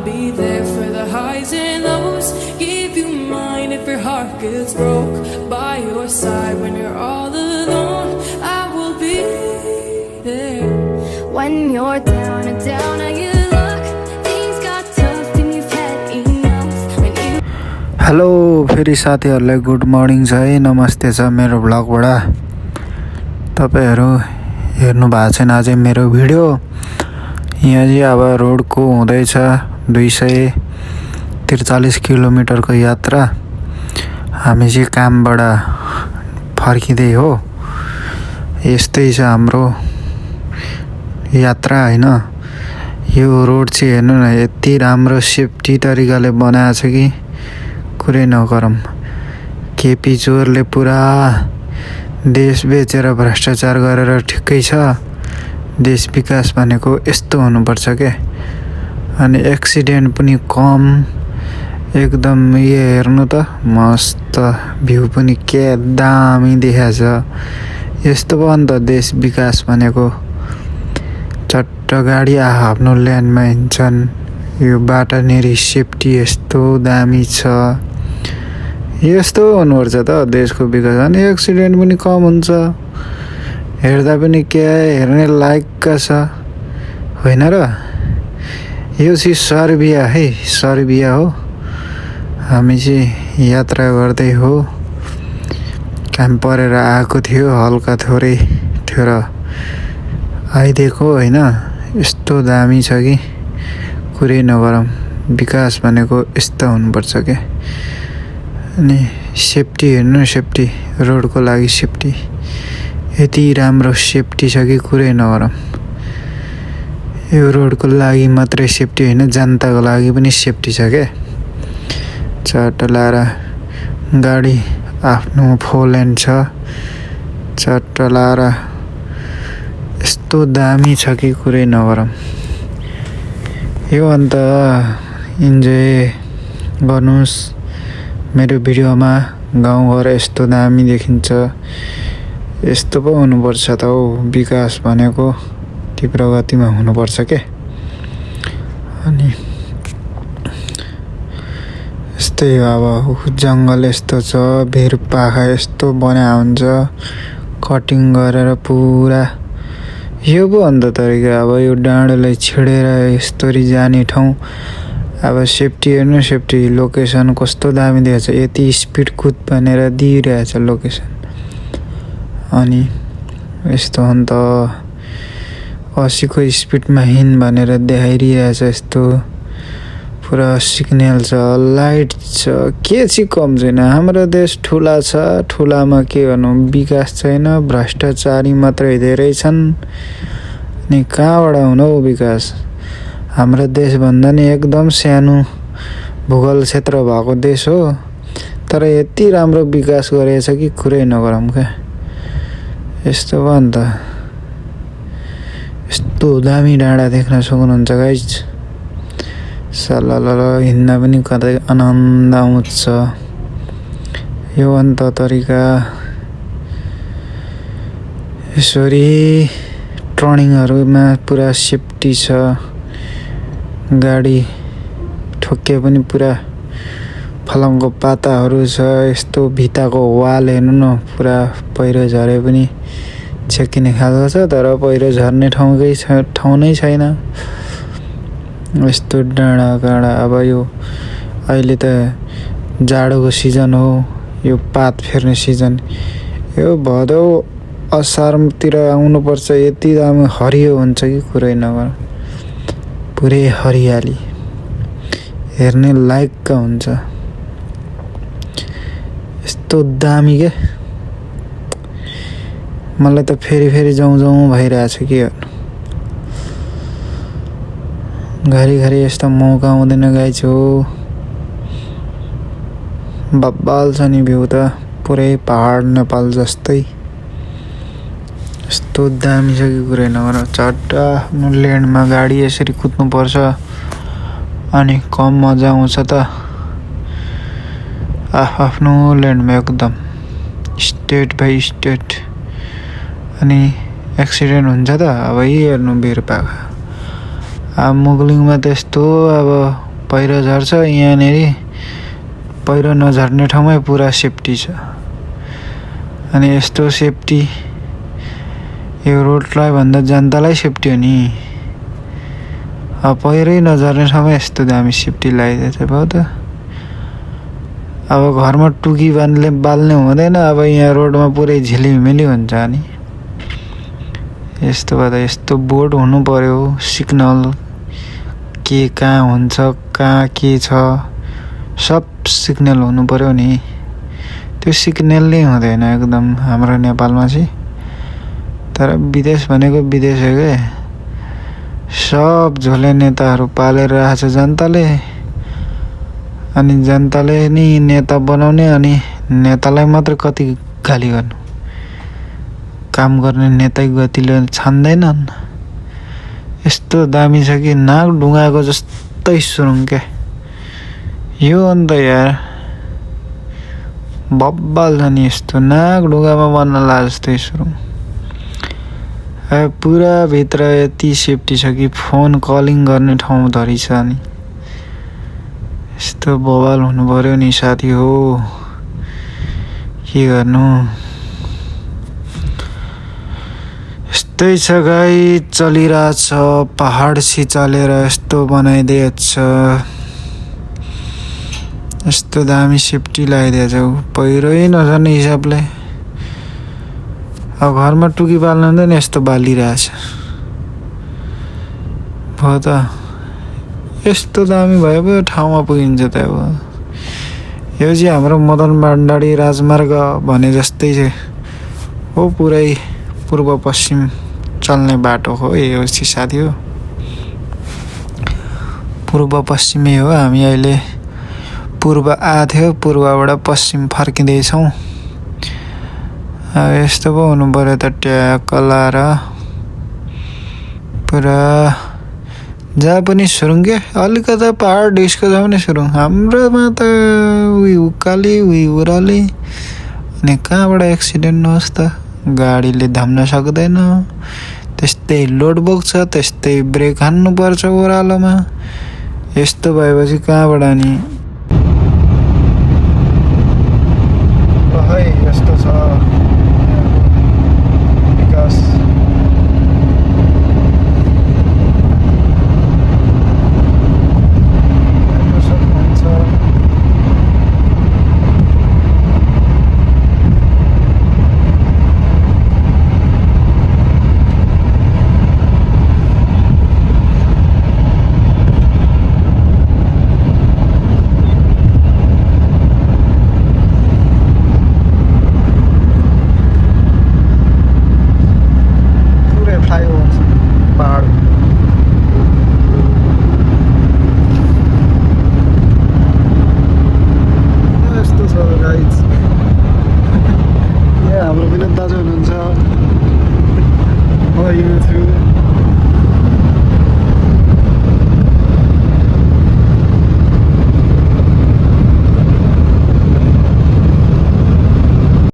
I'll be there for the highs and lows. Give you mine if your heart gets broke. By your side when you're all alone, I will be there. When you're down and down and you look, things got tough and you've had enough. When you hello फेरि साथीहरूलाई good morning छ है, नमस्ते छ मेरो ब्लगबाट। तपाईहरू हेर्नु भएको छैन अझै मेरो भिडियो। यहाँ चाहिँ अब रोडको हुँदैछ 243 किलोमिटरको यात्रा। हामी चाहिँ कामबाट फर्किँदै हो। यस्तै छ हाम्रो यात्रा हैन। यो रोड चाहिँ हेर्नु न, यति राम्रो सेफ्टी तरिकाले बनाएको छ कि कुरै नगरौँ। केपी चोरले पुरा देश बेचेर भ्रष्टाचार गरेर ठिकै छ। देश विकास भनेको यस्तो हुनुपर्छ के। अनि एक्सिडेन्ट पनि कम, एकदम यो हेर्नु त मस्त भ्यू पनि के दामी देखाछ। यस्तो भयो नि त देश विकास भनेको। चट्ट गाडी आफ्नो ल्यान्डमा हिँड्छन्। यो बाटानेरी सेफ्टी यस्तो दामी छ। यस्तो हुनुपर्छ त देशको विकास। अनि एक्सिडेन्ट पनि कम हुन्छ, हेर्दा पनि के हेर्ने लायकका छ होइन र। यो चाहिँ सर्बिया है, सर्बिया हो। हामी चाहिँ यात्रा गर्दै हो। काम परेर आएको थियो, हल्का थोरै थियो र आइदिएको होइन। यस्तो दामी छ कि कुरै नगरौँ। विकास भनेको यस्तो हुनुपर्छ के। अनि सेफ्टी हेर्नु, सेफ्टी रोडको लागि सेफ्टी यति राम्रो सेफ्टी छ कि कुरै नगरौँ। यो रोडको लागि मात्रै सेफ्टी होइन, जनताको लागि पनि सेफ्टी छ क्या। चट्ट लाएर गाडी आफ्नो 4 लेन छ। चट्ट लाएर यस्तो दामी छ कि कुरै नगरौँ। यो अन्त इन्जोय गर्नुहोस् मेरो भिडियोमा। गाउँघर यस्तो दामी देखिन्छ। यस्तो पो हुनुपर्छ त हौ विकास भनेको। तीव्र गतिमा हुनुपर्छ के। अनि यस्तै अब जङ्गल यस्तो छ, भिरपाखा यस्तो बनाएको हुन्छ कटिङ गरेर पुरा। यो पो अन्त तरिका। अब यो डाँडोलाई छेडेर यस्तरी जाने ठाउँ। अब सेफ्टी हेर्नु, सेफ्टी लोकेसन कस्तो दामी देखाएको छ। यति स्पिड कुद भनेर दिइरहेछ लोकेसन। अनि यस्तो हो नि त 80 को स्पिडमा हिँड भनेर देखाइरहेछ। यस्तो पुरा सिग्नल छ, लाइट छ, के चाहिँ कम छैन। हाम्रो देश ठुला छ, ठुलामा के गर्नु, विकास छैन, भ्रष्टाचारी मात्रै धेरै छन्। अनि कहाँबाट हुनु हौ विकास। हाम्रो देशभन्दा नि एकदम सानो भूगोल क्षेत्र भएको देश हो, तर यति राम्रो विकास गरेछ कि कुरै नगरौँ क्या। यस्तो भयो नि त। यस्तो दामी डाँडा देख्न सक्नुहुन्छ गाइज। सल्लाह हिँड्न पनि कतै आनन्द आउँछ। यो अन्त तरिका। यसरी टर्निङहरूमा पुरा सेफ्टी छ। गाडी ठोक्के पनि पुरा फलामको पाताहरू छ। यस्तो भित्ताको वाल हेर्नु न, पुरा पहिरो झरे पनि छेकिने खालको छ। तर पहिरो झर्ने ठाउँ नै छैन। यस्तो डाँडा काँडा। अब यो अहिले त जाडोको सिजन हो, यो पात फेर्ने सिजन। यो भदौ असारतिर आउनुपर्छ। यति दामी हरियो हुन्छ कि कुरै नगरौँ। पुरै हरियाली हेर्ने लायकका हुन्छ। यस्तो दामी के। मलाई त फेरि जाउँ भइरहेछ कि। घरिघरि यस्तो मौका आउँदैन गाइज हो। बब्बाल छ नि भ्यू त, पुरै पहाड नेपाल जस्तै। यस्तो दामी छ कि कुरै नगरौँ। चट्ट आफ्नो ल्यान्डमा गाडी यसरी कुद्नुपर्छ अनि कम मजा आउँछ त। आफ्नो ल्यान्डमा एकदम स्टेट बाई स्टेट। अनि एक्सिडेन्ट हुन्छ त अब हेर्नु भिरपाखा। अब मुगलिङमा त्यस्तो अब पहिरो झर्छ यहाँनेरि पहिरो नझर्ने ठाउँमै पुरा सेफ्टी छ अनि यस्तो सेफ्टी यो रोडलाई भन्दा जनतालाई सेफ्टी हो नि पहिरै नझर्ने ठाउँमा यस्तो दामी सेफ्टी लगाइदिएछ भयो त अब घरमा टुकी बाल्ने हुँदैन अब यहाँ रोडमा पुरै झिलिमिली हुन्छ नि यस्तो भए त यस्तो बोर्ड हुनु पर्यो सिग्नल के कहाँ हुन्छ कहाँ के छ सब सिग्नल हुनु पर्यो नि त्यो सिग्नलले हुँदैन एकदम हाम्रो नेपालमा चाहिँ तर विदेश भनेको विदेश हो के सब झोले नेताहरू पालेर राखेको छ जनताले अनि जनताले नि नेता बनाउने अनि नेतालाई मात्र कति गाली गर्नु काम गर्ने नेतै गतिले छान्दैनन् यस्तो दामी छ कि नाक ढुङ्गाको जस्तै सुरुङ क्या यो अन्त यार बब्बाल छ नि यस्तो नाक ढुङ्गामा बन्न ला जस्तै सुरुङ पुरा भित्र यति सेफ्टी छ कि फोन कलिङ गर्ने ठाउँ धरि छ नि यस्तो बवाल हुनु पर्यो नि साथी हो के गर्नु यस्तै छ गाई चलिरहेछ पहाड सिचालेर यस्तो बनाइदिएछ यस्तो दामी सेफ्टी लगाइदिएछ पहिरै नझर्ने हिसाबले अब घरमा टुकी बाल्नु हुँदैन यस्तो बालिरहेछ भयो त यस्तो दामी भए पो ठाउँमा पुगिन्छ त अब यो चाहिँ हाम्रो मदन भण्डारी राजमार्ग भने जस्तै चाहिँ हो पुरै पूर्व पश्चिम चल्ने बाटो हो यो चाहिँ साथी हो पूर्व पश्चिमै हो हामी अहिले पूर्व आथ्यो पूर्वबाट पश्चिम फर्किँदैछौँ यस्तो पो हुनु पर्यो त ट्याक्क लाएर पुरा जहाँ पनि सुरुङ के अलिकता पहाड डिस्को छ भने सुरुङ हाम्रोमा त उही उकाली उही ओह्राली अनि कहाँबाट एक्सिडेन्ट नहोस् त गाडीले धाम्न सक्दैन त्यस्तै लोड बोक्छ त्यस्तै ब्रेक हान्नुपर्छ ओह्रालोमा यस्तो भएपछि कहाँबाट नि यस्तो छ